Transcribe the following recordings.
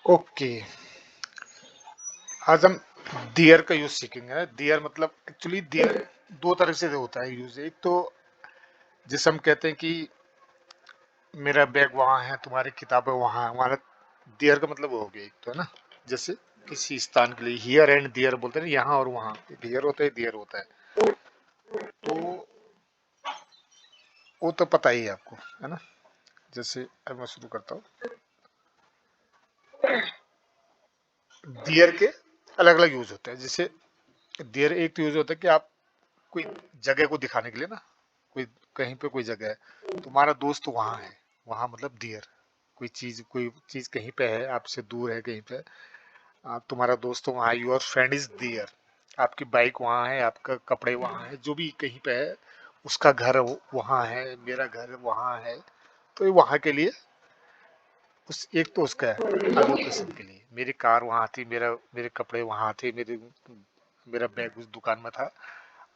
Okay. आज हम दियर का यूज सीखेंगे। दियर मतलब एक्चुअली दियर दो तरह से होता है यूज। एक तो जैसे हम कहते हैं कि मेरा बैग वहां है, तुम्हारी किताबें वहां है, हमारा दियर का मतलब वो हो गया। एक तो है ना, जैसे किसी स्थान के लिए हियर एंड दियर बोलते हैं ना, यहाँ और वहाँ। हियर होता है, दियर होता है। तो वो तो पता ही है आपको, है ना। जैसे अब मैं शुरू करता हूँ। दियर के अलग अलग यूज होते हैं। जैसे दियर एक तो यूज होता है कि आप कोई जगह को दिखाने के लिए ना, कोई कहीं पे कोई जगह है, तुम्हारा दोस्त वहां है, वहां मतलब डियर। कोई चीज कहीं पे है, आपसे दूर है कहीं पे, तुम्हारा दोस्त वहां है, योर फ्रेंड इज डियर। आपकी बाइक वहां है, आपका कपड़े वहां है, जो भी कहीं पे है, उसका घर वहां है, मेरा घर वहां है। तो ये वहां के लिए उस एक तो उसका है एलोकेशन के लिए। मेरी कार वहां थी, मेरे कपड़े वहां थे, मेरा बैग उस दुकान में था,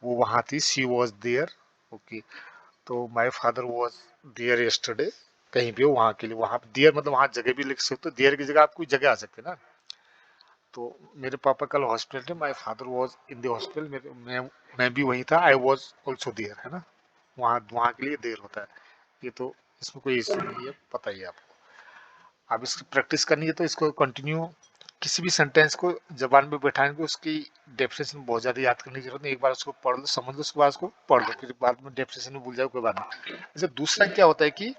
वो वहां थी, शी वॉज देयर। ओके। तो my father was there yesterday. कहीं भी हो वहां के लिए, वहां देयर मतलब वहां जगह भी लिख सकते हो, देयर की जगह आप कोई जगह आ सकते हैं ना। तो मेरे पापा कल हॉस्पिटल थे, माई father was in the hospital. मैं भी वहीं था, आई वॉज ऑल्सो देयर, है ना। वहां वहां के लिए देर होता है। ये तो इसमें कोई इश्यू नहीं है, पता ही है आपको। अब इसकी प्रैक्टिस करनी है तो इसको कंटिन्यू, किसी भी सेंटेंस को जबान में बैठाने को उसकी डेफिनेशन बहुत ज्यादा याद करने की जरूरत नहीं। एक बार उसको पढ़ लो, समझ लो, उसके बाद उसको पढ़ लो, फिर बाद में डेफिनेशन में भूल जाओ, कोई बात नहीं। जैसे दूसरा क्या होता है कि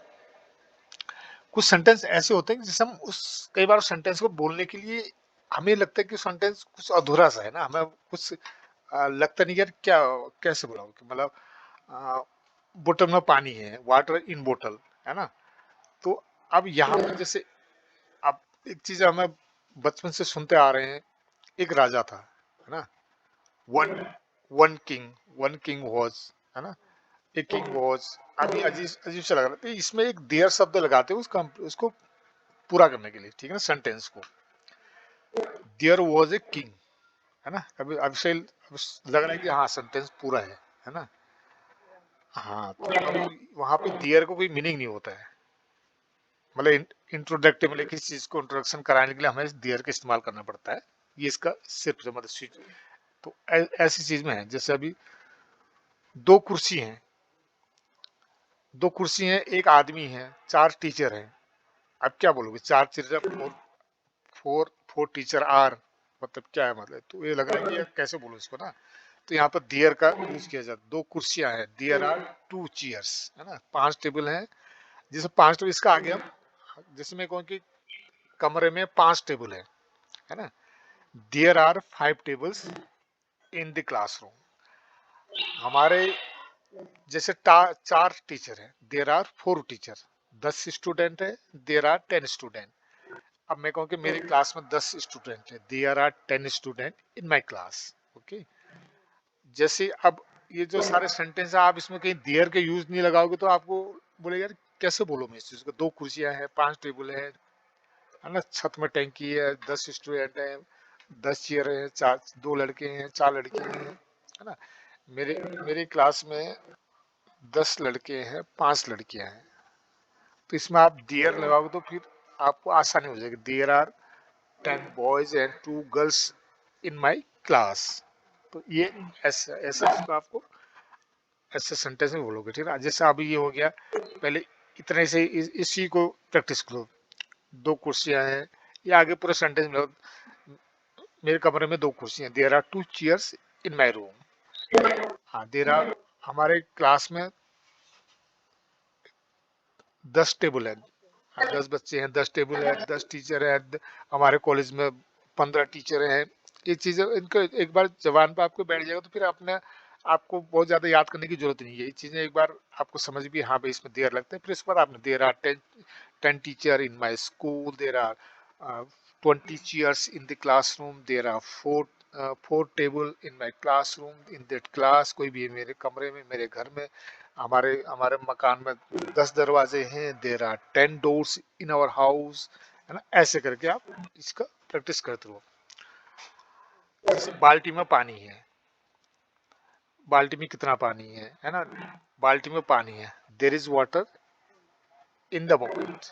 कुछ सेंटेंस ऐसे होते हैं कि जैसे हम उस कई बार उस सेंटेंस को बोलने के लिए हमें लगता है कि सेंटेंस कुछ अधूरा सा है ना, हमें कुछ लगता नहीं यार, क्या कैसे बोला कि मतलब बोतल में पानी है, वाटर इन बोतल, है ना। तो अब यहाँ पर जैसे, अब एक चीज हमें बचपन से सुनते आ रहे हैं, एक राजा था, है ना। One one king, one king was, है ना। एक किंग वॉज। अभी अजीब अजीब सा लग रहा था, इसमें एक देयर शब्द लगाते हैं उसका, उसको पूरा करने के लिए, ठीक है ना, सेंटेंस को। देयर वॉज ए किंग, है ना। अभी अब से अब लग रहा है कि हाँ सेंटेंस पूरा है ना। हाँ, तो अब वहां पे देयर को कोई मीनिंग नहीं होता है। मतलब इंट्रोडक्टिव, मतलब किसी चीज को इंट्रोडक्शन कराने के लिए हमें देयर का इस्तेमाल करना पड़ता है। ये इसका सिर्फ मतलब। तो ऐसी चीज में है, जैसे अभी दो कुर्सी हैं, दो कुर्सी हैं, एक आदमी है, चार टीचर हैं। अब क्या बोलोगे, चार teacher, four four four teacher are, मतलब क्या है, मतलब तो ये लग रहा है कि यार कैसे बोलो इसको ना। तो यहाँ पर दियर का यूज किया जाता है। दो कुर्सियां हैं, दियर आर टू चेयर्स, है ना। पांच टेबल हैं, जैसे पांच टेबल, इसका आगे हम जैसे मैं कहूँ कि कमरे में पांच टेबल है ना। There are five tables in the classroom. हमारे जैसे चार टीचर हैं, there are four teacher. 10 student है, देर आर 10 स्टूडेंट। अब मैं कहूँ कि मेरी क्लास में 10 स्टूडेंट है, there are 10 student in my class. Okay. जैसे अब ये जो सारे सेंटेंस है, आप इसमें कहीं देयर के यूज नहीं लगाओगे तो आपको बोले यार कैसे बोलो मैं इस चीज को। दो कुर्सियां हैं, पांच टेबल है ना, छत में टैंकी है, 10 स्टूडेंट है, 10 चेयर है, चार, दो लड़के हैं, चार लड़के हैं, है ना। मेरे मेरी क्लास में 10 लड़के हैं, 5 लड़कियां हैं। तो इसमें आप देयर लगाओगे तो फिर आपको आसानी हो जाएगी। There are 10 boys and 2 girls in my class. तो ये ऐसा ऐसा इसको आपको ऐसे सेंटेंस में बोलोगे, ठीक है। जैसे अभी ये हो गया, पहले इतने से इसी को प्रैक्टिस करो। दो कुर्सियां हैं, ये आगे पूरे सेंटेंस में मेरे कमरे में दो कुर्सियां, there are 2 chairs in my room. हाँ, देयर आर, हमारे क्लास में 10 टेबल है, हाँ, 10 बच्चे हैं, 10 टेबल है, 10 टीचर है, हमारे कॉलेज में 15 टीचर हैं। ये चीजें इनको एक बार जबान पे आपको बैठ जाएगा तो फिर आपने आपको बहुत ज्यादा याद करने की जरूरत नहीं है। ये चीजें एक बार आपको समझ भी, हाँ भाई इसमें देर लगता है, फिर इसके बाद आपने there are 10 teacher in my school, there are 20 chairs in the classroom, there are four table in my classroom, in that class. कोई भी है मेरे कमरे में, मेरे घर में, हमारे हमारे मकान में 10 दरवाजे हैं, there are 10 doors in our house, है ना। ऐसे करके आप इसका प्रैक्टिस करते रहो। जैसे बाल्टी में पानी है, बाल्टी में कितना पानी है ना। बाल्टी में पानी है, there is water in the bucket.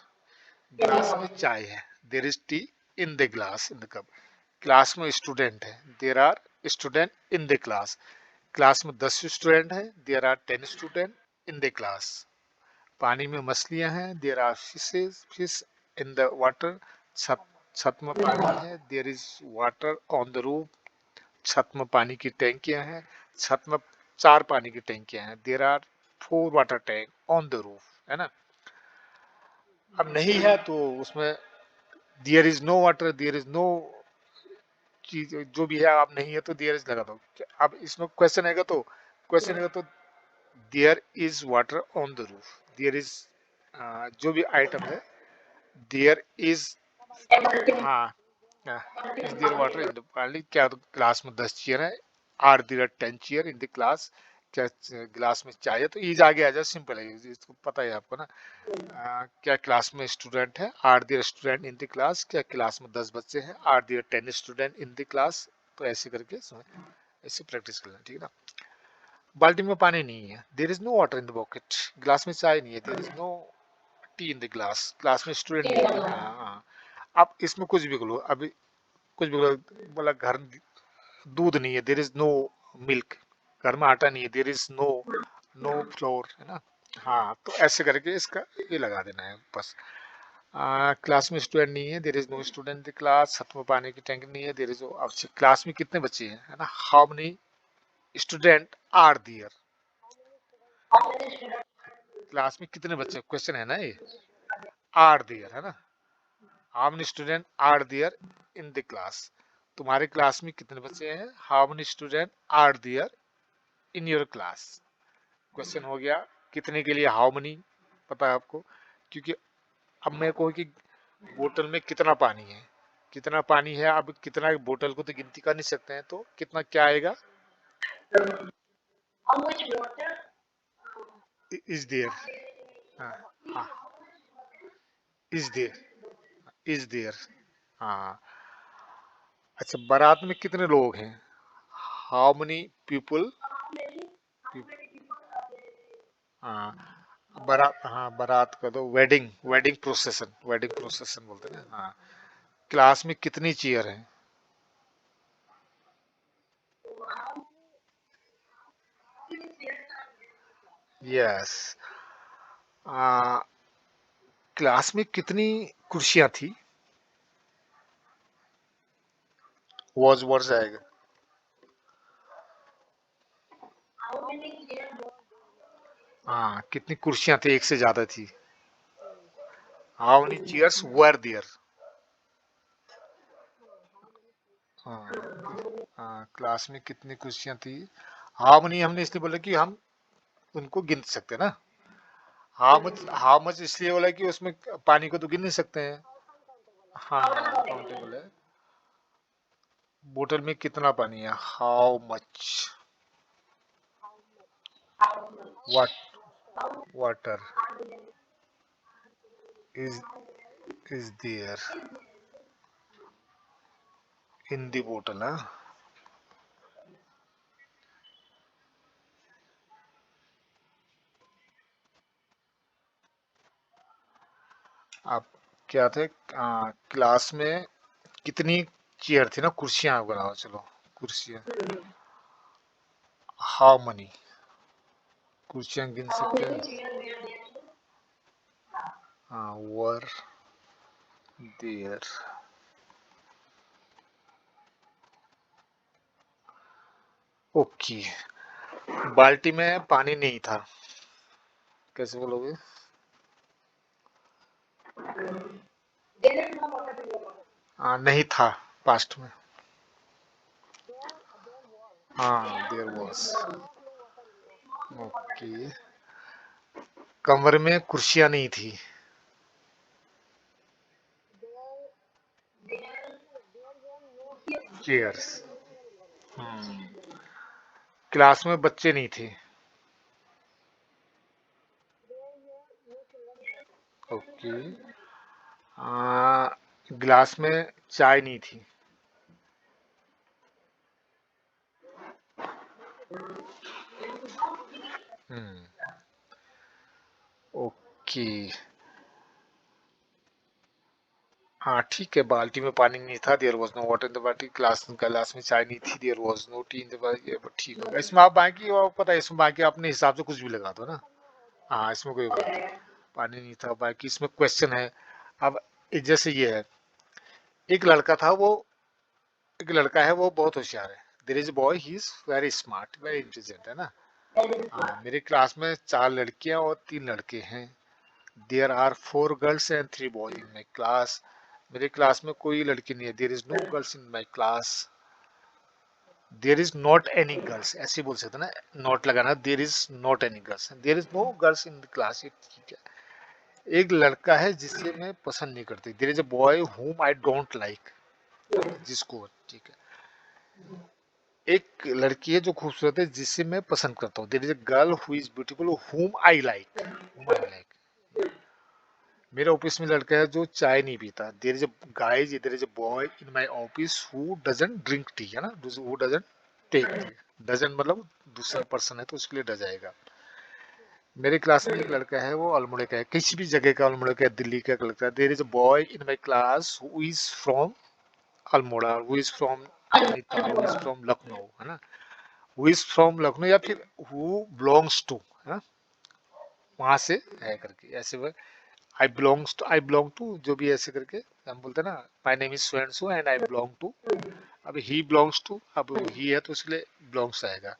गिलास में चाय है, there is tea in the glass, in the cup. Class में स्टूडेंट है, there are student in the class. Class में 10 स्टूडेंट है, there are 10 student in the class. पानी में मछलियां हैं, there are fish in the water. छत छत में पानी है, there is water on the roof. छत में पानी की टैंकियां हैं, छत में 4 पानी की टैंकियां हैं, there are 4 water tank on the roof, है ना। अब नहीं है तो उसमें there is no water, there is no चीज जो भी है, आप नहीं है तो देयर इज लगा दो। अब इसमें क्वेश्चन आएगा तो there is water on the roof, there is जो भी आइटम है, देयर इज, हाँ, is there water in the pani. क्या तो क्लास में 10 चेयर है, are there 10 chair in the class. क्या क्लास में चाय है, तो ईज आगे आ जाए, सिंपल है, इसको पता है आपको ना। क्या क्लास में स्टूडेंट है, are there student in the class. क्या क्लास में 10 बच्चे हैं, are there 10 student in the class. तो ऐसे करके ऐसे प्रैक्टिस करना, ठीक है ना। बाल्टी में पानी नहीं है, there is no water in the bucket. Glass में चाय नहीं है, there is no tea in the glass. Class में स्टूडेंट नहीं है, हाँ हाँ। अब इसमें कुछ भी बोलो, अभी कुछ भी बोलो, बोला घर दूध नहीं है, देयर इज नो मिल्क। घर में आटा नहीं है, there is no no flour, है ना। हाँ, तो ऐसे करके इसका ये लगा देना है बस। क्लास में स्टूडेंट नहीं है, there is no student in class. छत में पानी की टैंक नहीं है, देयर इज। अब क्लास में कितने बच्चे हैं, है ना, how many student are there. Class में कितने बच्चे, क्वेश्चन है ना ये, आर देयर, है ना। How many student are there in the class. तुम्हारे क्लास में कितने बच्चे हैं, how many student are there in your class. Question हो गया। कितने के लिए हाउ मनी पता है आपको, क्योंकि अब मैं कहूँ कि बोतल में कितना पानी है, कितना पानी है, अब कितना बोतल को तो गिनती कर नहीं सकते हैं, तो कितना क्या आएगा, इज देयर। हाँ हाँ, इज देयर, इज देयर। हाँ। अच्छा, बारात में कितने लोग हैं, हाउ मनी पीपल। हाँ, बारात, हाँ बारात का तो वेडिंग, वेडिंग प्रोसेसन, वेडिंग प्रोसेसन बोलते हैं ना, हाँ। क्लास में कितनी चेयर हैं, यस। क्लास में कितनी कुर्सियां थी, वॉज वर्ड आएगा। हाँ, कितनी कुर्सियां थी, एक से ज्यादा थी। How many chairs were there. हाँ हाँ, क्लास में कितनी कुर्सियां थी। हाउ मेनी हमने इसलिए बोला कि हम उनको गिन सकते हैं ना। हाउ मच इसलिए बोला कि उसमें पानी को तो गिन नहीं सकते हैं। हाँ, काउंटेबल है। बोतल में कितना पानी है, how much what water is there in the bottle, हाँ। आप क्या थे, क्लास में कितनी चेयर थी ना, कुर्सियां आप बनाओ, चलो कुर्सियां, हाउ मनी, कुर्सियां गिन सकते हैं। हाँ, वर देयर। ओके। बाल्टी में पानी नहीं था, कैसे बोलोगे। नहीं था, पास्ट में। हाँ, देयर वॉज। ओके। कमरे में कुर्सियां नहीं थी। चेयर्स। क्लास में बच्चे नहीं थे। ओके। ग्लास में चाय नहीं थी। हम्म। ओके। हाँ ठीक है, बाल्टी में पानी नहीं था, there was no water in the balti, गिलास में चाय नहीं थी, there was no tea in the balti, ये ठीक होगा। इसमें आप बाकी और पता है, इसमें बाकी अपने हिसाब से कुछ भी लगा दो ना। हाँ इसमें कोई बात नहीं, पानी नहीं था, बाकी इसमें क्वेश्चन है। अब जैसे ये है, एक लड़का था वो, एक लड़का है वो बहुत होशियार है। There is boy, he is very smart, very intelligent, है ना। हाँ, मेरे क्लास में 4 लड़कियां और 3 लड़के हैं। There are 4 girls and 3 boys in my class. मेरे क्लास में कोई लड़की नहीं है। There is no girls in my class. There is not any girls, ऐसे बोल सकते ना, नॉट लगाना, there is not any girls, there is no girls in the class, ये ठीक है। एक लड़का है जिसे मैं पसंद नहीं करती। देयर इज अ बॉय हुम आई डोंट लाइक, जिसको, ठीक है। एक लड़की है जो खूबसूरत है जिसे मैं पसंद करता हूँ। There is a girl who is beautiful whom I like, हुम आई लाइक। मेरे ऑफिस में लड़का है जो चाय नहीं पीता। There is a guys, there is a boy in my office who doesn't drink tea, है ना, who doesn't take tea. Doesn't मतलब दूसरा पर्सन है तो उसके लिए डज आएगा। मेरे क्लास में एक लड़का है वो अल्मोड़े का है, किसी भी जगह का, अल्मोड़े का, दिल्ली का लड़का है। There is a boy in my class who is from Almora, who is from Nainital, who is from Lucknow, है ना, हु इज फ्रॉम लखनऊ, या फिर हु बिलोंग्स टू, है ना, वहां से है करके, ऐसे आई बिलोंग टू, जो भी ऐसे करके हम बोलते हैं ना, my name is so and so and I belong to. अब ही बिलोंग्स टू, अब ही है तो इसलिए बिलोंग्स आएगा।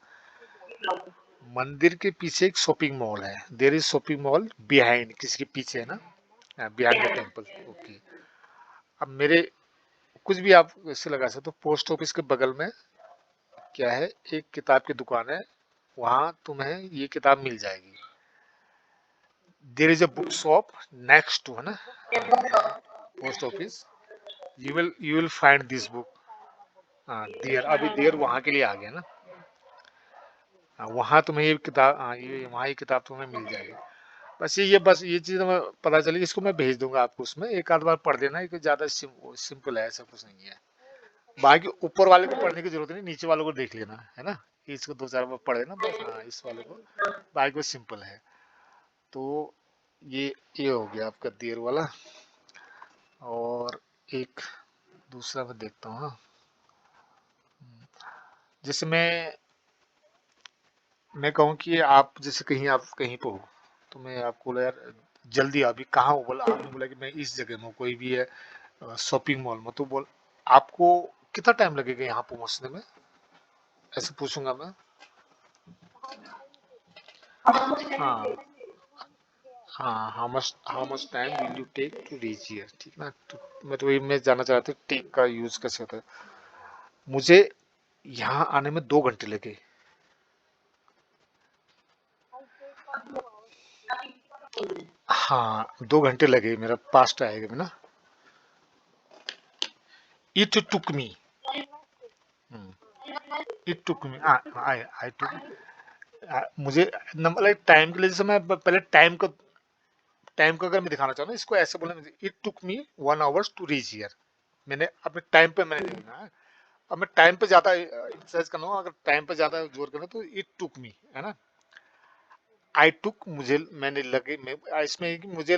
मंदिर के पीछे एक शॉपिंग मॉल है। There is shopping mall behind, किसी के पीछे, है ना, बिहाइंड द टेम्पल, ओके। अब मेरे, कुछ भी आप इससे लगा सकते हो। पोस्ट ऑफिस के बगल में क्या है, एक किताब की दुकान है, वहां तुम्हें ये किताब मिल जाएगी। There is a book shop next to, है ना, post office, you will find this book. हाँ देयर, अभी देयर वहां के लिए आ गया ना। हाँ, वहां तुम्हें ये किताब, हाँ ये वहां ये किताब तुम्हें मिल जाएगी। बस ये चीज मैं पता चली, इसको मैं भेज दूंगा आपको, उसमें एक आध बार पढ़ देना, ये कोई ज्यादा सिंपल है, ऐसा कुछ नहीं है। बाकी ऊपर वाले को पढ़ने की जरूरत नहीं, नीचे वालों को देख लेना, है ना। इसको 2 4 बार पढ़ लेना बस, हाँ इस वाले को, बाकी वो सिंपल है। तो ये हो गया आपका देर वाला। और एक दूसरा मैं देखता हूँ, हाँ, जैसे मैं कहूँ कि आप जैसे कहीं, आप कहीं पे हो, तो मैं आपको बोला यार जल्दी, अभी कहाँ हो, बोला आपने बोला कि मैं इस जगह में हूँ, कोई भी है शॉपिंग मॉल में, तो बोल आपको कितना टाइम लगेगा यहाँ पहुँचने में, ऐसे पूछूंगा मैं। हाँ हाँ, how much time will you take to reach here, ठीक ना। तो मैं तो वही मैं जानना चाह रहा था, टेक का यूज कैसे होता है। मुझे यहाँ आने में 2 घंटे लगे। हाँ 2 घंटे लगे, मेरा पास्ट आएगा ना। It took me, it took मी, आई आई टुक, मुझे मतलब टाइम के लिए, जैसे मैं पहले टाइम को अगर मैं दिखाना चाहूँ ना, इसको ऐसे बोलना, it took me 1 hours to reach here. मैंने अपने टाइम पे मैंने देखना है। अब मैं टाइम पे ज्यादा एक्सरसाइज करना हूँ, अगर टाइम पे ज्यादा जोर करना तो इट टुक मी, है ना। आई टुक, मुझे, मैंने लगे, मैं इसमें है कि मुझे,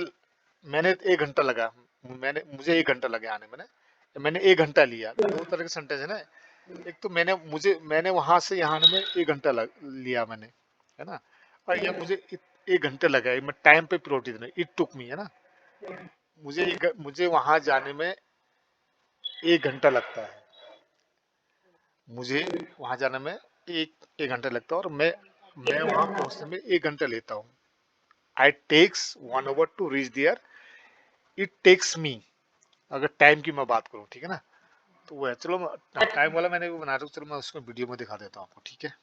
मैंने 1 घंटा लगा, मुझे 1 घंटा लगे आने में ना, मैंने 1 घंटा लिया, 2 तरह के सेंटेंस है ना। एक तो मैंने वहां से यहाँ आने में 1 घंटा लिया मैंने, है ना। और ये मुझे 1 घंटे लगा, मैं टाइम पे प्रायोरिटी देना, इट टुक मी, है ना। मुझे वहां जाने में 1 घंटा लगता है, मुझे वहां जाने में एक घंटा लगता है, और मैं वहां पहुंचने में 1 घंटा लेता हूँ। I takes 1 hour to reach there, it takes me, अगर टाइम की मैं बात करूँ, ठीक है ना। तो वो है, चलो टाइम वाला मैंने भी बना रहा हूँ, चलो मैं उसको वीडियो में दिखा देता हूँ आपको, ठीक है।